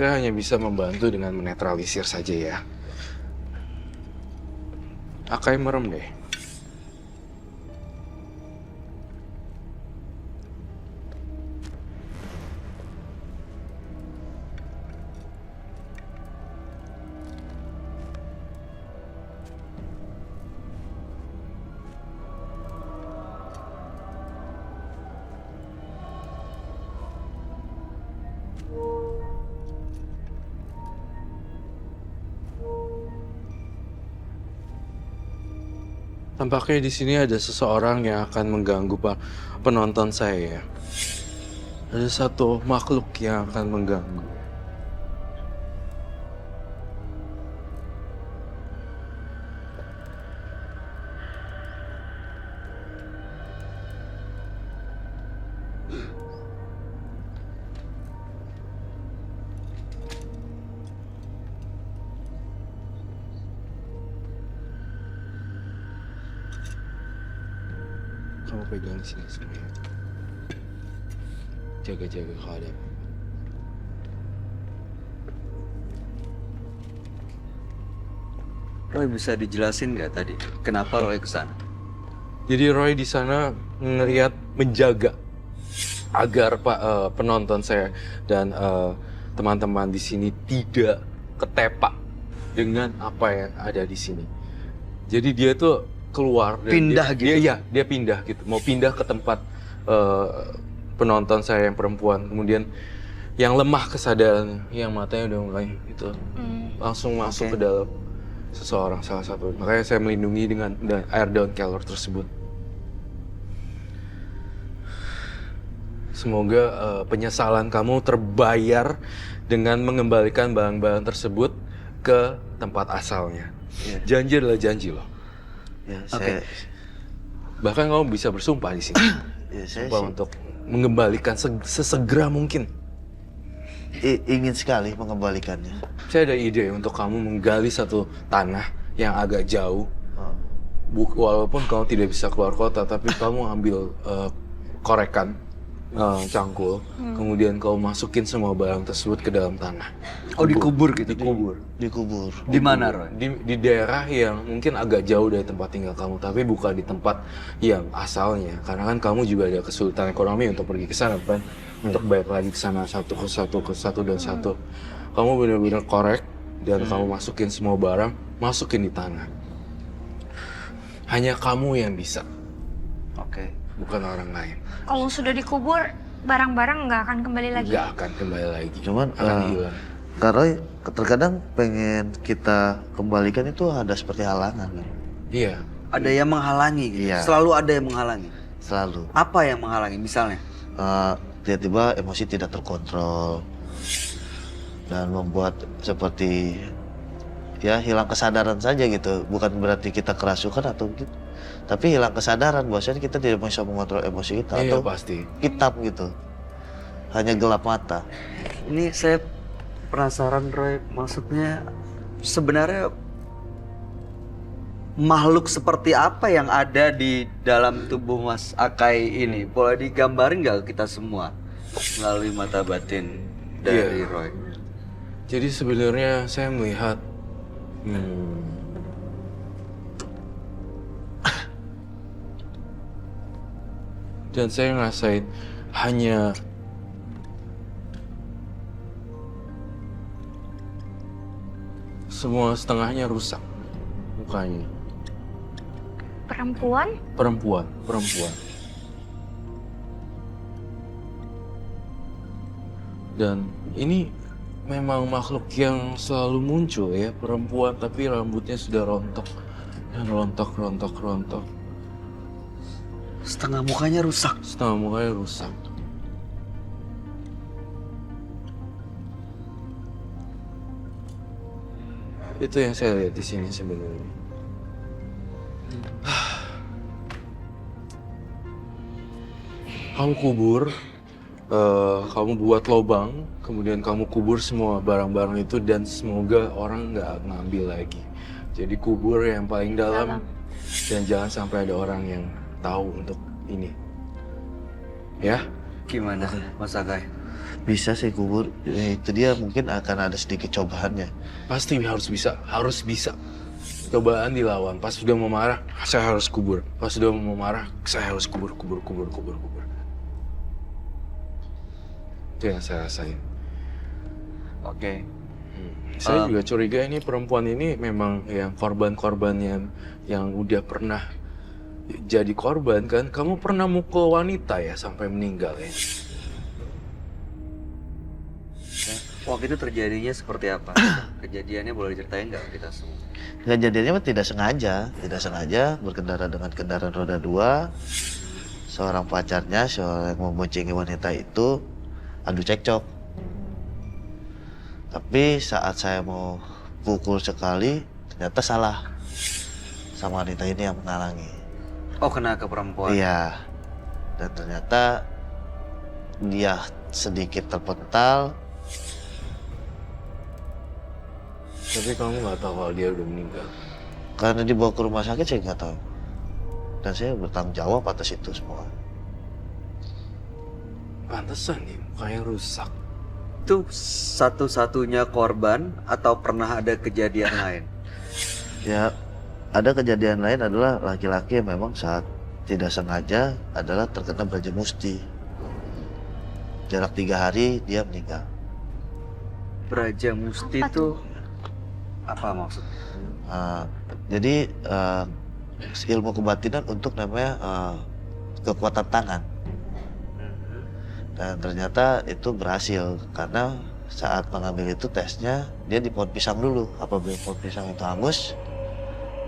Saya hanya bisa membantu dengan menetralisir saja ya. Akai merem deh. Tampaknya di sini ada seseorang yang akan mengganggu penonton saya. Ada satu makhluk yang akan mengganggu. Kamu pegang di sini semua. Jaga-jaga kalau ada. Roy, bisa dijelasin nggak tadi kenapa Roy kesana? Jadi Roy di sana ngelihat menjaga agar penonton saya dan teman-teman di sini tidak ketepak dengan apa yang ada di sini. Jadi dia tuh keluar dan Pindah gitu? Dia pindah gitu, mau pindah ke tempat penonton saya yang perempuan, kemudian yang lemah kesadaran, yang matanya udah mulai gitu, langsung masuk ke dalam seseorang, salah satu. Makanya saya melindungi dengan air daun kelor tersebut. Semoga penyesalan kamu terbayar dengan mengembalikan barang-barang tersebut ke tempat asalnya. Janji adalah janji loh. Ya, saya, Bahkan kamu bisa bersumpah di sini. ya, saya Sumpah sih untuk mengembalikan sesegera mungkin. ingin sekali mengembalikannya. Saya ada ide untuk kamu menggali satu tanah yang agak jauh. Walaupun kamu tidak bisa keluar kota, tapi kamu ambil korekan, cangkul, kemudian kamu masukin semua barang tersebut ke dalam tanah. Oh, dikubur gitu? Dikubur. Dikubur. Di mana, Roy? Di daerah yang mungkin agak jauh dari tempat tinggal kamu, tapi bukan di tempat yang asalnya. Karena kan kamu juga ada kesulitan ekonomi untuk pergi ke sana, kan? Untuk balik lagi ke sana satu ke satu. Kamu benar-benar korek dan kamu masukin semua barang, masukin di tanah. Hanya kamu yang bisa, Oke. bukan orang lain. Kalau sudah dikubur, barang-barang nggak akan kembali lagi. Nggak akan kembali lagi. Cuman akan hilang. Kak Roy, terkadang pengen kita kembalikan itu ada seperti halangan kan? Iya. Ada yang menghalangi gitu? Iya. Selalu ada yang menghalangi? Selalu. Apa yang menghalangi misalnya? Tiba-tiba emosi tidak terkontrol dan membuat seperti ya hilang kesadaran saja gitu. Bukan berarti kita kerasukan atau gitu, tapi hilang kesadaran bahwasanya kita tidak bisa mengontrol emosi kita Iya atau pasti. hitam gitu, hanya gelap mata. Ini saya penasaran, Roy. Maksudnya sebenarnya makhluk seperti apa yang ada di dalam tubuh Mas Akai ini? Boleh digambarin nggak kita semua melalui mata batin dari Iya. Roy? Jadi sebenarnya saya melihat dan saya ngerasain hanya semua setengahnya rusak mukanya. Perempuan? Perempuan. Dan ini memang makhluk yang selalu muncul ya, perempuan tapi rambutnya sudah rontok dan rontok. Setengah mukanya rusak. Setengah mukanya rusak. Itu yang saya lihat di sini sebenarnya. Kamu kubur, kamu buat lubang, kemudian kamu kubur semua barang-barang itu dan semoga orang nggak ngambil lagi. Jadi kubur yang paling dalam dan jangan sampai ada orang yang tahu untuk ini. Ya? Gimana, Mas Akai? Bisa saya kubur, ya, itu dia mungkin akan ada sedikit cobaannya. Pasti harus bisa, harus bisa. Cobaan dilawan. Pas sudah mau marah, saya harus kubur. Pas sudah mau marah, saya harus kubur. Itu yang saya rasain. Oke. Saya juga curiga ini perempuan ini memang yang korban-korbannya yang udah pernah jadi korban kan. Kamu pernah mukul wanita ya sampai meninggal ya? Waktu itu terjadinya seperti apa? Kejadiannya boleh diceritain nggak kita semua? Kejadiannya mah tidak sengaja berkendara dengan kendaraan roda 2. Seorang pacarnya, seorang yang memboncengi wanita itu adu cekcok. Tapi saat saya mau pukul sekali, ternyata salah. Sama wanita ini yang menghalangi. Oh, kena ke perempuan. Iya. Dan ternyata dia sedikit terpental. Tapi kamu nggak tahu kalau dia udah meninggal. Karena dibawa ke rumah sakit saya nggak tahu. Dan saya bertanggung jawab atas itu semua. Pantesan nih mukanya rusak. Itu satu-satunya korban atau pernah ada kejadian lain? Ya, ada kejadian lain adalah laki-laki yang memang saat tidak sengaja adalah terkena Braja Musti. Jarak 3 hari dia meninggal. Braja Musti Apa itu apa maksudnya? Jadi ilmu kebatinan untuk namanya kekuatan tangan. Dan ternyata itu berhasil karena saat mengambil itu tesnya dia di pohon pisang dulu. Apabila pohon pisang itu hangus,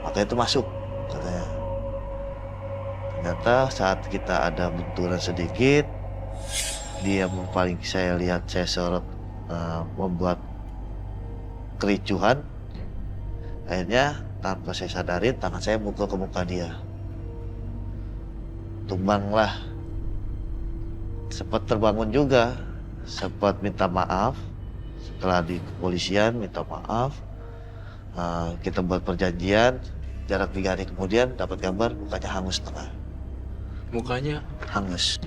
maka itu masuk katanya. Ternyata saat kita ada benturan sedikit, dia yang paling saya lihat saya sorot membuat kericuhan. Akhirnya tanpa saya sadari tangan saya mukul ke muka dia. Tumbanglah. Sempat terbangun juga, sempat minta maaf. Setelah di kepolisian minta maaf. Kita buat perjanjian, jarak 3 hari kemudian dapat gambar mukanya hangus setengah. Mukanya Hangus.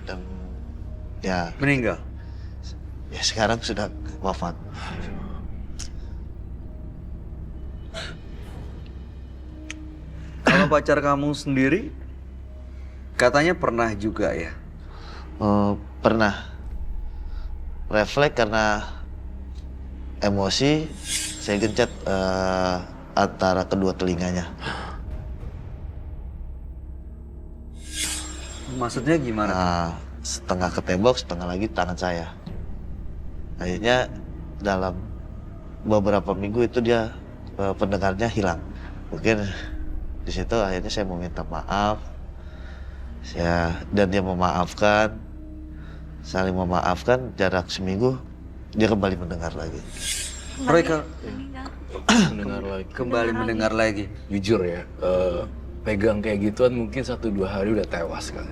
Dan ya Meninggal. sekarang sudah wafat. Kalau pacar kamu sendiri, katanya pernah juga ya? Pernah refleks karena emosi saya gencet antara kedua telinganya. Maksudnya gimana? Setengah ketembok, setengah lagi tangan saya. Akhirnya dalam beberapa minggu itu dia pendengarnya hilang. Mungkin di situ akhirnya saya mau minta maaf. Dan dia memaafkan. Saling memaafkan, jarak seminggu dia kembali mendengar lagi. Mereka mendengar lagi. kembali mendengar lagi. Jujur ya, pegang kayak gituan mungkin 1-2 hari udah tewas kan.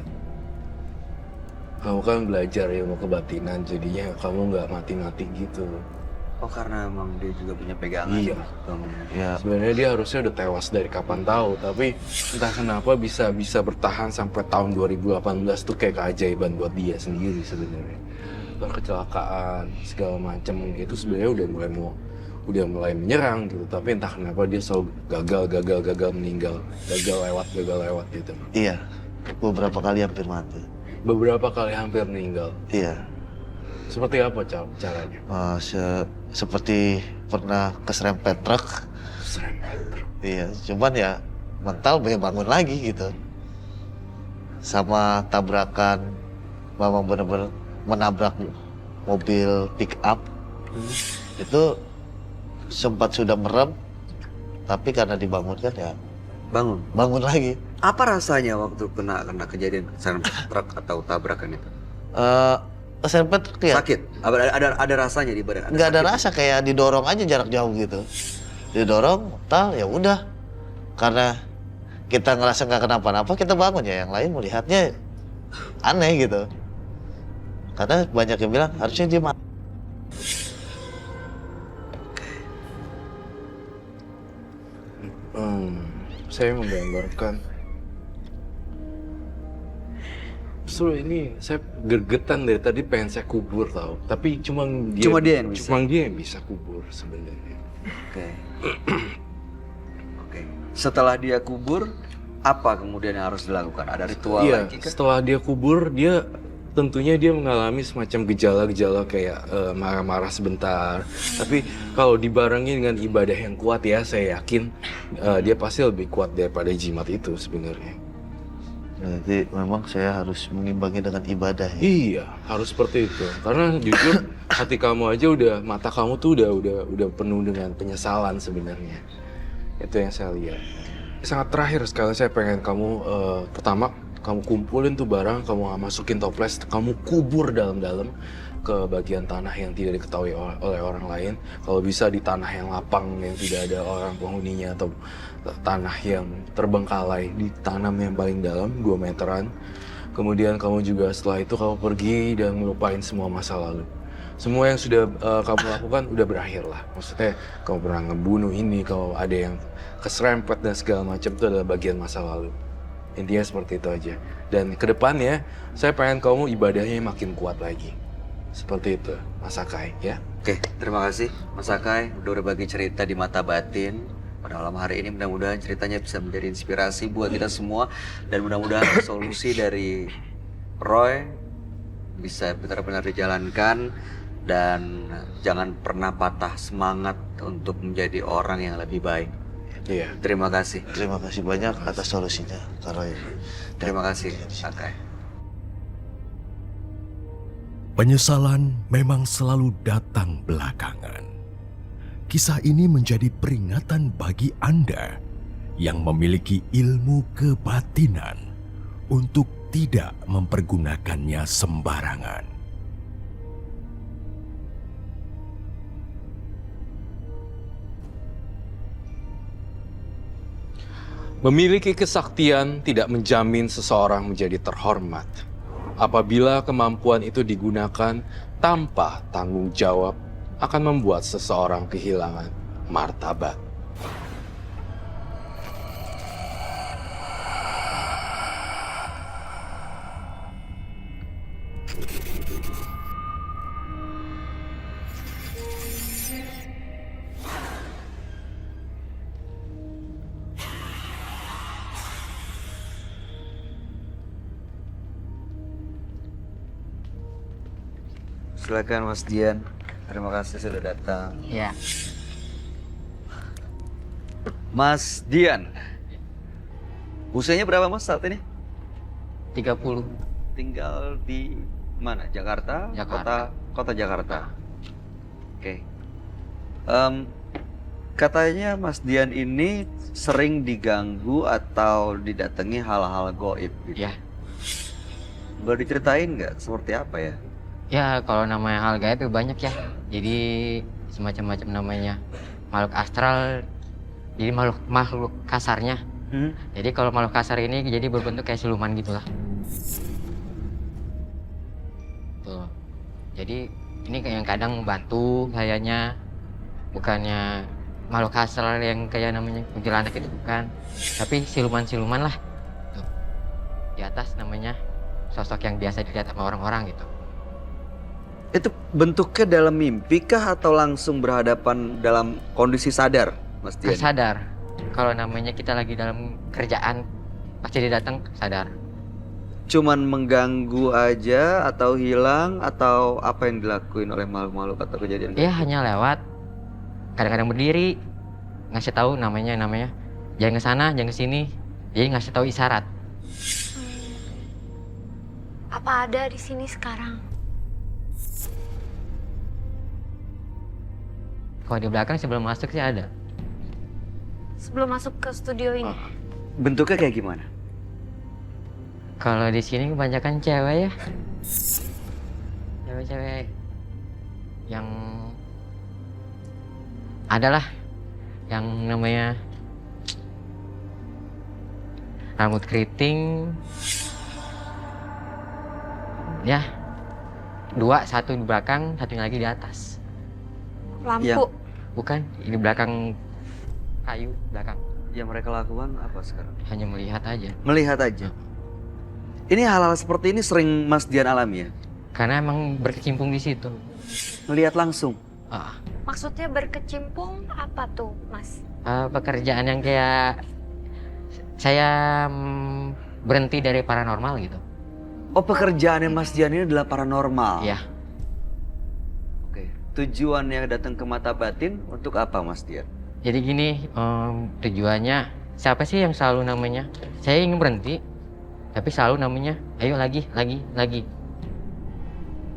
Kamu kan belajar ilmu kebatinan, jadinya kamu nggak mati-mati gitu. Oh, karena emang dia juga punya pegangan. Iya. Ya, Sebenarnya dia harusnya udah tewas dari kapan tahu, tapi entah kenapa bisa bertahan sampai tahun 2018 tuh kayak keajaiban buat dia sendiri sebenarnya. Kecelakaan segala macam itu sebenarnya udah mulai menyerang gitu, tapi entah kenapa dia selalu gagal meninggal, gagal lewat gitu. iya. Beberapa kali hampir mati. Beberapa kali hampir meninggal. Iya. Seperti apa caranya? Seperti pernah keserempet truk. Iya, cuman ya mental bangun lagi gitu. Sama tabrakan, memang benar-benar menabrak mobil pick up. Itu sempat sudah merem, tapi karena dibangunkan ya bangun lagi. Apa rasanya waktu kena kejadian serempet truk atau tabrakan itu? Keserempet truk ya? Sakit? Ada rasanya di badan? Nggak ada sakit? rasa, kayak didorong aja jarak jauh gitu. Didorong, mental ya udah. Karena kita ngerasa nggak kenapa-napa, kita bangun ya. Yang lain melihatnya aneh gitu. Karena banyak yang bilang harusnya dia mati. Saya menggambarkan Justru ini saya gergetan dari tadi pengen saya kubur tahu. Tapi cuma dia yang bisa kubur sebenarnya. Oke. Oke. Setelah dia kubur, apa kemudian yang harus dilakukan? Ada ritual Iya, lagi kah? setelah dia kubur, tentunya dia mengalami semacam gejala-gejala kayak marah-marah sebentar. Tapi kalau dibarengi dengan ibadah yang kuat ya, saya yakin dia pasti lebih kuat daripada jimat itu sebenarnya. Jadi memang saya harus mengimbangi dengan ibadah ya. Iya, harus seperti itu. Karena jujur hati kamu aja mata kamu tuh udah penuh dengan penyesalan sebenarnya. Itu yang saya lihat. Sangat terakhir sekali saya pengen kamu pertama kamu kumpulin tuh barang, kamu masukin toples, kamu kubur dalam-dalam ke bagian tanah yang tidak diketahui oleh orang lain. Kalau bisa di tanah yang lapang yang tidak ada orang penghuninya atau tanah yang terbengkalai, ditanam yang paling dalam 2 meteran. Kemudian kamu juga setelah itu kamu pergi dan melupain semua masa lalu. Semua yang sudah kamu lakukan udah berakhir lah. Maksudnya kamu pernah ngebunuh ini, kalau ada yang keserempet dan segala macam itu adalah bagian masa lalu. Intinya seperti itu aja. Dan ke depannya saya pengen kamu ibadahnya makin kuat lagi. Seperti itu, Mas Akai ya. Oke, terima kasih Mas Akai udah berbagi cerita di Mata Batin. Pada malam hari ini mudah-mudahan ceritanya bisa menjadi inspirasi buat kita semua. Dan mudah-mudahan solusi dari Roy bisa benar-benar dijalankan. Dan jangan pernah patah semangat untuk menjadi orang yang lebih baik. Iya. Terima kasih. Terima kasih banyak atas solusinya, Kak Roy. Terima kasih, Akai. Penyesalan memang selalu datang belakangan. Kisah ini menjadi peringatan bagi Anda yang memiliki ilmu kebatinan untuk tidak mempergunakannya sembarangan. Memiliki kesaktian tidak menjamin seseorang menjadi terhormat. Apabila kemampuan itu digunakan tanpa tanggung jawab, akan membuat seseorang kehilangan martabat. Silakan Mas Dian. Terima kasih sudah datang. Ya, Mas Dian. Usianya berapa Mas saat ini? 30. Tinggal di mana? Jakarta? Jakarta. Kota Jakarta. Oke. Katanya Mas Dian ini sering diganggu atau didatangi hal-hal goib gitu. Ya. Boleh diceritain nggak seperti apa ya? Ya, kalau namanya hal gaib itu banyak ya. Jadi semacam-macam namanya. Makhluk astral, jadi makhluk kasarnya. Jadi kalau makhluk kasar ini jadi berbentuk kayak siluman gitulah. Tuh. Jadi ini kayak yang kadang bantu kayaknya, bukannya makhluk kasar yang kayak namanya kuntilanak itu bukan. Tapi siluman-siluman lah. Tuh. Di atas namanya sosok yang biasa dilihat sama orang-orang gitu. Itu bentuknya dalam mimpi kah atau langsung berhadapan dalam kondisi sadar, Mas Dian? Sadar. Kalau namanya kita lagi dalam kerjaan, pasti dia datang sadar. Cuman mengganggu aja atau hilang atau apa yang dilakuin oleh makhluk-makhluk atau kejadian? Dia hanya lewat, kadang-kadang berdiri, ngasih tahu namanya, jangan ke sana, jangan ke sini. Jadi ngasih tahu isyarat. Apa ada di sini sekarang? Kalau di belakang sebelum masuk sih ada. Sebelum masuk ke studio ini. Bentuknya kayak gimana? Kalau di sini kebanyakan cewek ya. Cewek-cewek yang adalah yang namanya rambut keriting. Ya. 2, 1 di belakang, 1 lagi di atas. Lampu. Bukan, di belakang kayu belakang. Yang mereka lakukan apa sekarang? Hanya melihat aja. Melihat aja. Ini hal-hal seperti ini sering Mas Dian alami ya? Karena emang berkecimpung di situ. Melihat langsung. Ah, Maksudnya berkecimpung apa tuh, Mas? pekerjaan yang kayak saya berhenti dari paranormal gitu. Oh, pekerjaannya Mas Dian ini adalah paranormal. Iya. Oke. Tujuannya datang ke Mata Batin untuk apa Mas Dian? Jadi gini, tujuannya siapa sih yang selalu namanya? Saya ingin berhenti, tapi selalu namanya, ayo lagi.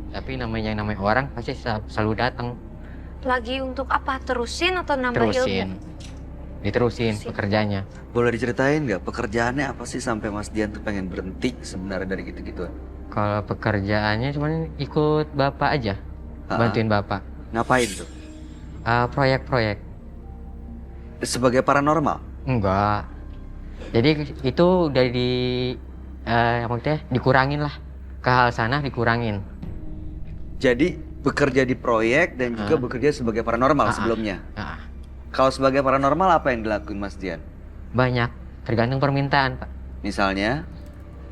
Tapi namanya orang pasti selalu datang. Lagi untuk apa? Terusin atau nambah Terusin, ilmu? diterusin Terusin. pekerjaannya. Boleh diceritain nggak pekerjaannya apa sih sampai Mas Dian tuh pengen berhenti sebenarnya dari gitu-gituan? Kalau pekerjaannya cuman ikut bapak aja, bantuin bapak. Ngapain tuh? Proyek-proyek. Sebagai paranormal? Enggak. Jadi itu udah maksudnya dikurangin lah. Ke hal sana dikurangin. Jadi bekerja di proyek dan juga bekerja sebagai paranormal sebelumnya. Nah, Kalau sebagai paranormal apa yang dilakuin Mas Dian? banyak, tergantung permintaan, Pak. Misalnya,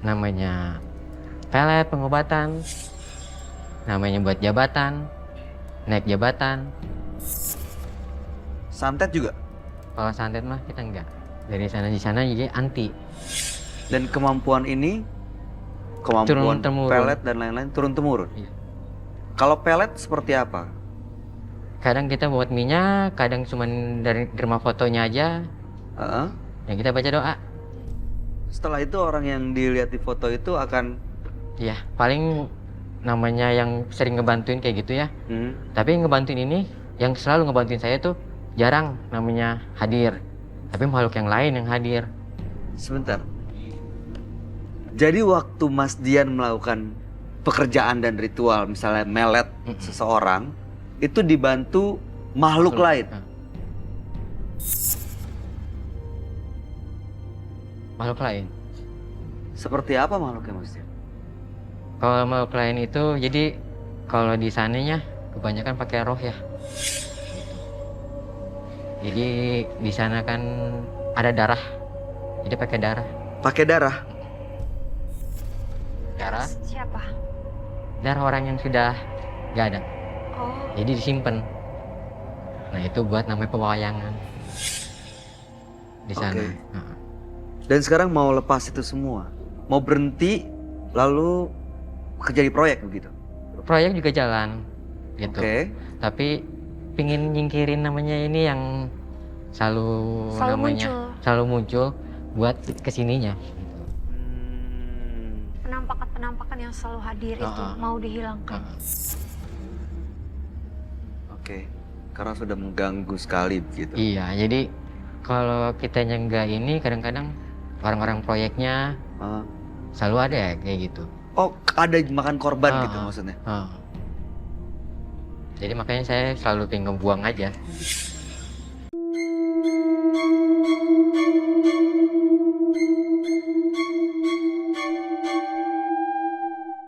Namanya pelet pengobatan, namanya buat jabatan, naik jabatan. santet juga. Kalau santet mah kita enggak. Dari sana di sana jadi anti. Dan kemampuan ini, kemampuan Turun-temurun. pelet dan lain-lain turun-temurun. Iya. Kalau pelet seperti apa? Kadang kita buat minyak, kadang cuman dari terima fotonya aja, Heeh. yang kita baca doa. Setelah itu orang yang dilihat di foto itu akan Iya, paling namanya yang sering ngebantuin kayak gitu ya. Tapi yang ngebantuin ini, yang selalu ngebantuin saya tuh jarang namanya hadir. Tapi makhluk yang lain yang hadir. sebentar. Jadi waktu Mas Dian melakukan pekerjaan dan ritual, misalnya melet seseorang, itu dibantu makhluk lain. Nah. Makhluk lain. Seperti apa makhluknya Mas Dian? Kalau makhluk lain itu, jadi kalau di sananya kebanyakan pakai roh ya. Jadi di sana kan ada darah. Jadi pakai darah. Pakai darah. Darah, Siapa? darah orang yang sudah gak ada. Oh, Jadi disimpan. Nah itu buat namanya pewayangan di sana. Oke. Nah, Dan sekarang mau lepas itu semua, mau berhenti, lalu kerja di proyek begitu. proyek juga jalan, gitu. Oke. Tapi pingin nyingkirin namanya ini yang selalu, Selalu namanya muncul. selalu muncul buat kesininya. penampakan-penampakan yang selalu hadir itu mau dihilangkan. Oke. Karena sudah mengganggu sekali begitu. Iya, jadi kalau kita nyenggak ini kadang-kadang orang-orang proyeknya Ah. selalu ada ya kayak gitu. Oh, ada makan korban gitu Ah. maksudnya. Jadi makanya saya selalu pengen ngebuang aja.